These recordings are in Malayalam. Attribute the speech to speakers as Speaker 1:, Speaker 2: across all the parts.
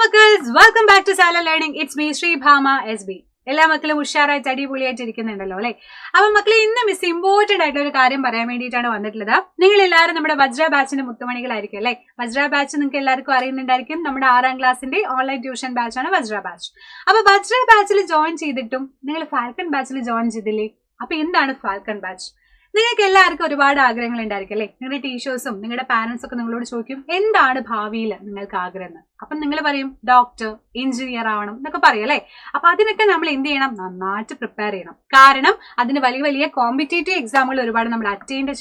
Speaker 1: Makkals, welcome back to Silent Learning. It's me, Sri Bhama SB. എല്ലാ മക്കളും ഉഷാറായിട്ട് അടിപൊളിയായിട്ട് ഇരിക്കുന്നുണ്ടല്ലോ അല്ലെ. അപ്പൊ മക്കളെ ഇന്ന് മിസ് ഇമ്പോർട്ടന്റ് ആയിട്ടുള്ള ഒരു കാര്യം പറയാൻ വേണ്ടിയിട്ടാണ് വന്നിട്ടുള്ളത്. നിങ്ങൾ എല്ലാവരും നമ്മുടെ വജ്ര ബാച്ചിന്റെ മുത്തുമണികളായിരിക്കും അല്ലെ. വജ്ര ബാച്ച് നിങ്ങൾക്ക് എല്ലാവർക്കും അറിയുന്നുണ്ടായിരിക്കും. നമ്മുടെ 6ാം ക്ലാസ്സിന്റെ ഓൺലൈൻ ട്യൂഷൻ ബാച്ചാണ് വജ്ര ബാച്ച്. അപ്പൊ വജ്ര ബാച്ചിൽ ജോയിൻ ചെയ്തിട്ടും നിങ്ങൾ ഫാൽക്കൺ ബാച്ചിൽ ജോയിൻ ചെയ്തില്ലേ? അപ്പൊ എന്താണ് ഫാൽക്കൺ ബാച്ച്? നിങ്ങൾക്ക് എല്ലാവർക്കും ഒരുപാട് ആഗ്രഹങ്ങൾ ഉണ്ടായിരിക്കും അല്ലെ. നിങ്ങളുടെ ടീച്ചേഴ്സും നിങ്ങളുടെ പാരന്റ്സ് ഒക്കെ നിങ്ങളോട് ചോദിക്കും എന്താണ് ഭാവിയിൽ നിങ്ങൾക്ക് ആഗ്രഹം. അപ്പം നിങ്ങൾ പറയും ഡോക്ടർ, എഞ്ചിനീയർ ആവണം എന്നൊക്കെ പറയും അല്ലെ. അപ്പൊ അതിനൊക്കെ നമ്മൾ എന്ത് ചെയ്യണം? നന്നായിട്ട് പ്രിപ്പയർ ചെയ്യണം. കാരണം അതിന് വലിയ വലിയ കോമ്പറ്റേറ്റീവ് എക്സാമുകൾ ഒരുപാട് നമ്മൾ അറ്റൻഡ്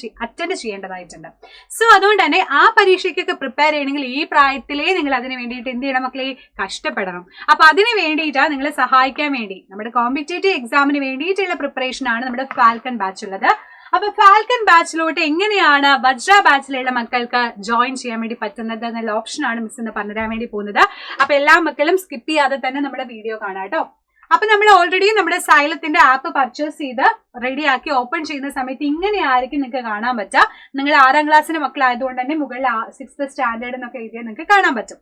Speaker 1: ചെയ്യേണ്ടതായിട്ടുണ്ട്. സോ അതുകൊണ്ട് തന്നെ ആ പരീക്ഷയ്ക്കൊക്കെ പ്രിപ്പയർ ചെയ്യണമെങ്കിൽ ഈ പ്രായത്തിലേ നിങ്ങൾ അതിന് വേണ്ടിയിട്ട് എന്ത് ചെയ്യണം മക്കളെ? കഷ്ടപ്പെടണം. അപ്പൊ അതിന് വേണ്ടിയിട്ടാണ് നിങ്ങളെ സഹായിക്കാൻ വേണ്ടി നമ്മുടെ കോമ്പറ്റേറ്റീവ് എക്സാമിന് വേണ്ടിയിട്ടുള്ള പ്രിപ്പറേഷൻ ആണ് നമ്മുടെ ഫാൽക്കൺ ബാച്ച് ഉള്ളത്. അപ്പൊ ഫാൽക്കൺ ബാച്ചിലോട്ട് എങ്ങനെയാണ് വജ്ര ബാച്ചിലുള്ള മക്കൾക്ക് ജോയിൻ ചെയ്യാൻ വേണ്ടി പറ്റുന്നത് എന്നുള്ള ഓപ്ഷനാണ് മിസ് എന്ന് പറഞ്ഞുതരാൻ വേണ്ടി പോകുന്നത്. അപ്പൊ എല്ലാ മക്കളും സ്കിപ്പ് ചെയ്യാതെ തന്നെ നമ്മുടെ വീഡിയോ കാണാം കേട്ടോ. അപ്പൊ നമ്മൾ ഓൾറെഡി നമ്മുടെ സൈലത്തിന്റെ ആപ്പ് പർച്ചേസ് ചെയ്ത് റെഡിയാക്കി ഓപ്പൺ ചെയ്യുന്ന സമയത്ത് ഇങ്ങനെയായിരിക്കും നിങ്ങൾക്ക് കാണാൻ പറ്റുക. നിങ്ങൾ 6ാം ക്ലാസ്സിന്റെ മക്കളായതുകൊണ്ട് തന്നെ മുകളിൽ 6th സ്റ്റാൻഡേർഡ് എന്നൊക്കെ എഴുതിയാൽ നിങ്ങൾക്ക് കാണാൻ പറ്റും.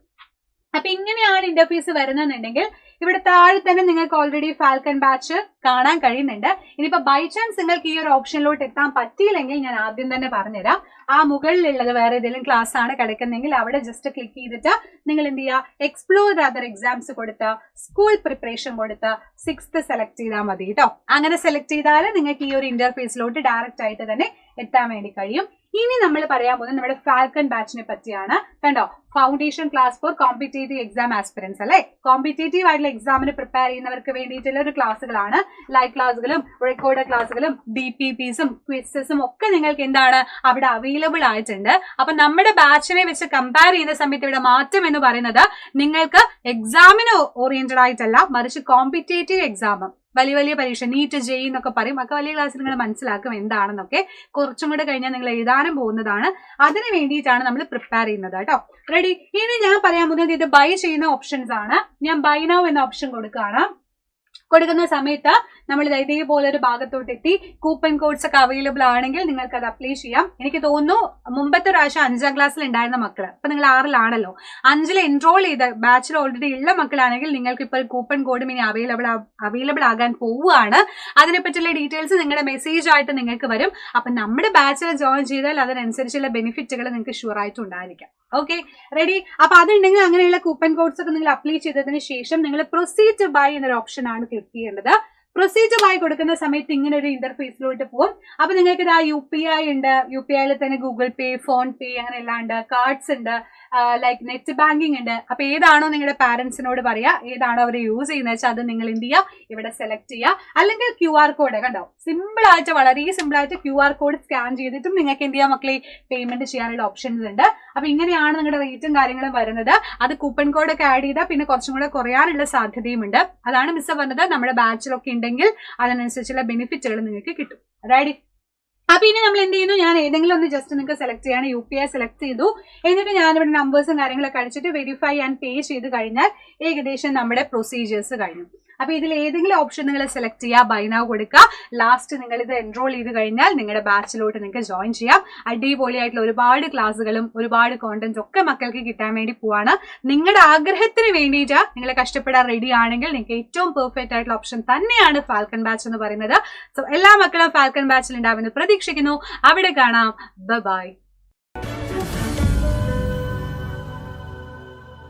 Speaker 1: അപ്പൊ ഇങ്ങനെയാണ് ഇന്റർഫേസ് വരുന്നതെന്നുണ്ടെങ്കിൽ ഇവിടെ താഴെ തന്നെ നിങ്ങൾക്ക് ഓൾറെഡി ഫാൽക്കൺ ബാച്ച് കാണാൻ കഴിയുന്നുണ്ട്. ഇനിയിപ്പോ ബൈ ചാൻസ് നിങ്ങൾക്ക് ഈ ഒരു ഓപ്ഷനിലോട്ട് എത്താൻ പറ്റിയില്ലെങ്കിൽ ഞാൻ ആദ്യം തന്നെ പറഞ്ഞുതരാം. ആ മുകളിലുള്ളത് വേറെ ഏതെങ്കിലും ക്ലാസ് ആണ് കിടക്കുന്നെങ്കിൽ അവിടെ ജസ്റ്റ് ക്ലിക്ക് ചെയ്തിട്ട് നിങ്ങൾ എന്ത് ചെയ്യുക? എക്സ്പ്ലോർ അതർ എക്സാംസ് കൊടുത്ത് സ്കൂൾ പ്രിപ്പറേഷൻ കൊടുത്ത് 6th സെലക്ട് ചെയ്താൽ മതി കേട്ടോ. അങ്ങനെ സെലക്ട് ചെയ്താൽ നിങ്ങൾക്ക് ഈ ഒരു ഇന്റർഫേസിലോട്ട് ഡയറക്റ്റ് ആയിട്ട് തന്നെ എത്താൻ വേണ്ടി കഴിയും. ഇനി നമ്മൾ പറയാൻ പോകുന്നത് നമ്മുടെ ഫാൽക്കൺ ബാച്ചിനെ പറ്റിയാണ്. കണ്ടോ, foundation class four competitive exam aspirants അല്ലെ. കോമ്പറ്റേറ്റീവ് ആയിട്ടുള്ള എക്സാമിന് പ്രിപ്പയർ ചെയ്യുന്നവർക്ക് വേണ്ടിയിട്ടുള്ള ഒരു ക്ലാസ്സുകളാണ്. ലൈവ് ക്ലാസ്സുകളും റെക്കോർഡ് ക്ലാസ്സുകളും DPPസും ക്വിസസും ഒക്കെ നിങ്ങൾക്ക് എന്താണ് അവിടെ അവൈലബിൾ ആയിട്ടുണ്ട്. അപ്പൊ നമ്മുടെ ബാച്ചിനെ വെച്ച് കമ്പയർ ചെയ്യുന്ന സമയത്ത് ഇവിടെ മാറ്റം എന്ന് പറയുന്നത് നിങ്ങൾക്ക് എക്സാമിന് ഓറിയന്റഡ് ആയിട്ടല്ല, മറിച്ച് കോമ്പറ്റേറ്റീവ് എക്സാം വലിയ വലിയ പരീക്ഷ നീറ്റ് ജെഇ എന്നൊക്കെ പറയും. ഒക്കെ വലിയ ക്ലാസ്സിൽ നിങ്ങൾ മനസ്സിലാക്കും എന്താണെന്നൊക്കെ. കുറച്ചും കൂടെ കഴിഞ്ഞാൽ നിങ്ങൾ എഴുതാനും പോകുന്നതാണ്. അതിന് വേണ്ടിയിട്ടാണ് നമ്മൾ പ്രിപ്പയർ ചെയ്യുന്നത് കേട്ടോ. റെഡി? ഇനി ഞാൻ പറയാൻ പോകുന്നത് ഇത് ബൈ ചെയ്യുന്ന ഓപ്ഷൻസ് ആണ്. ഞാൻ ബൈ നൗ എന്ന ഓപ്ഷൻ കൊടുക്കുകയാണ്. കൊടുക്കുന്ന സമയത്ത് നമ്മൾ ഇതേപോലെ ഒരു ഭാഗത്തോട്ട് എത്തി. കൂപ്പൺ കോഡ്സ് ഒക്കെ അവൈലബിൾ ആണെങ്കിൽ നിങ്ങൾക്ക് അത് അപ്ലൈ ചെയ്യാം. എനിക്ക് തോന്നുന്നു മുമ്പത്തെ പ്രാവശ്യം 5ാം ക്ലാസ്സിൽ ഉണ്ടായിരുന്ന മക്കള്, ഇപ്പൊ നിങ്ങൾ 6ലാണല്ലോ, 5ൽ എൻറോൾ ചെയ്ത ബാച്ചിൽ ഓൾറെഡി ഉള്ള മക്കളാണെങ്കിൽ നിങ്ങൾക്ക് ഇപ്പോൾ കൂപ്പൺ കോഡും ഇനി അവൈലബിൾ ആകാൻ പോവുകയാണ്. അതിനെപ്പറ്റിയുള്ള ഡീറ്റെയിൽസ് നിങ്ങളുടെ മെസ്സേജ് ആയിട്ട് നിങ്ങൾക്ക് വരും. അപ്പൊ നമ്മുടെ ബാച്ചിൽ ജോയിൻ ചെയ്താൽ അതിനനുസരിച്ചുള്ള ബെനിഫിറ്റുകൾ നിങ്ങൾക്ക് ഷുവർ ആയിട്ട് ഉണ്ടായിരിക്കാം. Okay, ready? അപ്പൊ അതുണ്ടെങ്കിൽ അങ്ങനെയുള്ള കൂപ്പൺ കോഡ്സ് ഒക്കെ നിങ്ങൾ അപ്ലൈ ചെയ്തതിന് ശേഷം നിങ്ങൾ പ്രൊസീഡ് ടു ബൈ എന്നൊരു ഓപ്ഷൻ ആണ് ക്ലിക്ക് ചെയ്യേണ്ടത്. പ്രൊസീഡ് ടു ബൈ കൊടുക്കുന്ന സമയത്ത് ഇങ്ങനെ ഒരു ഇന്റർഫേസിലോട്ട് പോകും. അപ്പൊ നിങ്ങൾക്ക് ഇതാ UPI ഉണ്ട്, UPIയിൽ തന്നെ ഗൂഗിൾ പേ, ഫോൺ പേ അങ്ങനെ എല്ലാം ഉണ്ട്. കാർഡ്സ് ഉണ്ട്, ലൈക്ക് നെറ്റ് ബാങ്കിങ് ഉണ്ട്. അപ്പൊ ഏതാണോ നിങ്ങളുടെ പാരന്റ്സിനോട് പറയാ, ഏതാണോ അവർ യൂസ് ചെയ്യുന്നത് വെച്ചാൽ അത് നിങ്ങൾ എന്ത് ചെയ്യുക? ഇവിടെ സെലക്ട് ചെയ്യുക. അല്ലെങ്കിൽ QR കോഡ് കണ്ടോ, സിമ്പിൾ ആയിട്ട്, വളരെ സിമ്പിൾ ആയിട്ട് QR കോഡ് സ്കാൻ ചെയ്തിട്ടും നിങ്ങൾക്ക് എന്ത് ചെയ്യാം മക്കളെ? പേയ്മെന്റ് ചെയ്യാനുള്ള ഓപ്ഷൻസ് ഉണ്ട്. അപ്പൊ ഇങ്ങനെയാണ് നിങ്ങളുടെ റേറ്റും കാര്യങ്ങളും വരുന്നത്. അത് കൂപ്പൺ കോഡ് ഒക്കെ ആഡ് ചെയ്താൽ പിന്നെ കുറച്ചും കൂടെ കുറയാനുള്ള സാധ്യതയും ഉണ്ട്. അതാണ് മിസ് പറഞ്ഞത്, നമ്മുടെ ബാച്ചിലൊക്കെ ഉണ്ടെങ്കിൽ അതിനനുസരിച്ചുള്ള ബെനിഫിറ്റുകൾ നിങ്ങൾക്ക് കിട്ടും. റെഡി? അപ്പൊ ഇനി നമ്മൾ എന്ത് ചെയ്യുന്നു? ഞാൻ ഏതെങ്കിലും ഒന്ന് ജസ്റ്റ് നിങ്ങൾക്ക് സെലക്ട് ചെയ്യാണ്. UPI സെലക്ട് ചെയ്തു. എന്നിട്ട് ഞാനിവിടെ നമ്പേഴ്സും കാര്യങ്ങളൊക്കെ അടിച്ചിട്ട് വെരിഫൈ ആൻഡ് പേ ചെയ്ത് കഴിഞ്ഞാൽ ഏകദേശം നമ്മുടെ പ്രൊസീജിയേഴ്സ് കഴിഞ്ഞു. അപ്പൊ ഇതിൽ ഏതെങ്കിലും ഓപ്ഷൻ നിങ്ങൾ സെലക്ട് ചെയ്യുക, ബൈ നൗ കൊടുക്കുക. ലാസ്റ്റ് നിങ്ങൾ ഇത് എൻറോൾ ചെയ്ത് കഴിഞ്ഞാൽ നിങ്ങളുടെ ബാച്ചിലോട്ട് നിങ്ങൾക്ക് ജോയിൻ ചെയ്യാം. അടിപൊളിയായിട്ടുള്ള ഒരുപാട് ക്ലാസ്സുകളും ഒരുപാട് കോണ്ടന്റ്സ് ഒക്കെ മക്കൾക്ക് കിട്ടാൻ വേണ്ടി പോവാണ്. നിങ്ങളുടെ ആഗ്രഹത്തിന് വേണ്ടിയിട്ട് നിങ്ങൾ കഷ്ടപ്പെടാൻ റെഡി ആണെങ്കിൽ നിങ്ങൾക്ക് ഏറ്റവും പെർഫെക്റ്റ് ആയിട്ടുള്ള ഓപ്ഷൻ തന്നെയാണ് ഫാൽക്കൺ ബാച്ച് എന്ന് പറയുന്നത്. സോ എല്ലാ മക്കളും ഫാൽക്കൺ ബാച്ചിൽ ഉണ്ടാവുമെന്ന് പ്രതീക്ഷിക്കുന്നു. അവിടെ കാണാം. ബൈ.